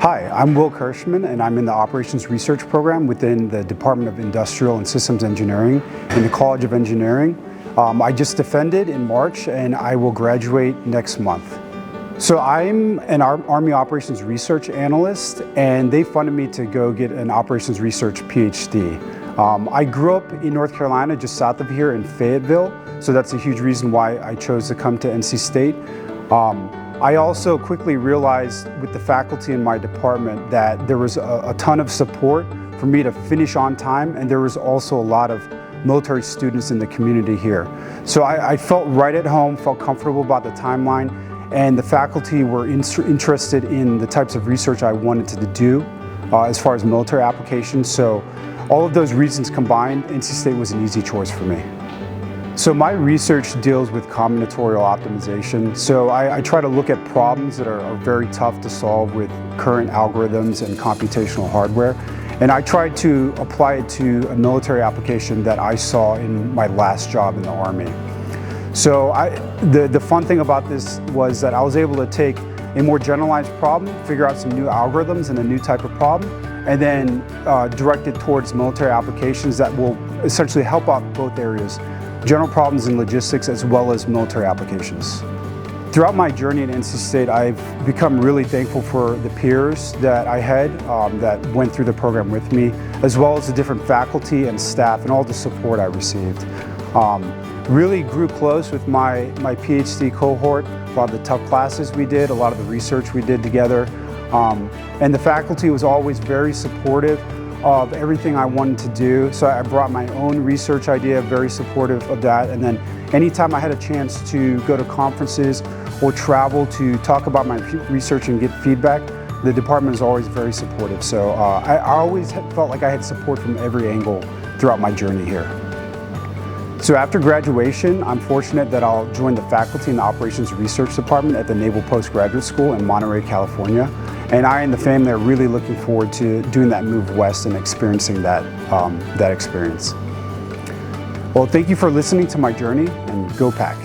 Hi, I'm Will Kirschenman, and I'm in the Operations Research Program within the Department of Industrial and Systems Engineering in the College of Engineering. I just defended in March, and I will graduate next month. So I'm an Army Operations Research Analyst, and they funded me to go get an Operations Research Ph.D. I grew up in North Carolina, just south of here in Fayetteville, so that's a huge reason why I chose to come to NC State. I also quickly realized with the faculty in my department that there was a ton of support for me to finish on time, and there was also a lot of military students in the community here. So I felt right at home, felt comfortable about the timeline, and the faculty were interested in the types of research I wanted to do as far as military applications. So all of those reasons combined, NC State was an easy choice for me. So my research deals with combinatorial optimization. So I try to look at problems that are very tough to solve with current algorithms and computational hardware. And I tried to apply it to a military application that I saw in my last job in the Army. So the fun thing about this was that I was able to take a more generalized problem, figure out some new algorithms and a new type of problem, and then direct it towards military applications that will essentially help out both areas. General problems in logistics as well as military applications. Throughout my journey at NC State, I've become really thankful for the peers that I had that went through the program with me, as well as the different faculty and staff and all the support I received. Really grew close with my PhD cohort, a lot of the tough classes we did, a lot of the research we did together. And the faculty was always very supportive of everything I wanted to do. So I brought my own research idea, very supportive of that. And then anytime I had a chance to go to conferences or travel to talk about my research and get feedback, the department is always very supportive. So I always felt like I had support from every angle throughout my journey here. So after graduation, I'm fortunate that I'll join the faculty in the Operations Research Department at the Naval Postgraduate School in Monterey, California. And I and the family are really looking forward to doing that move west and experiencing that experience. Well, thank you for listening to my journey, and go Pack.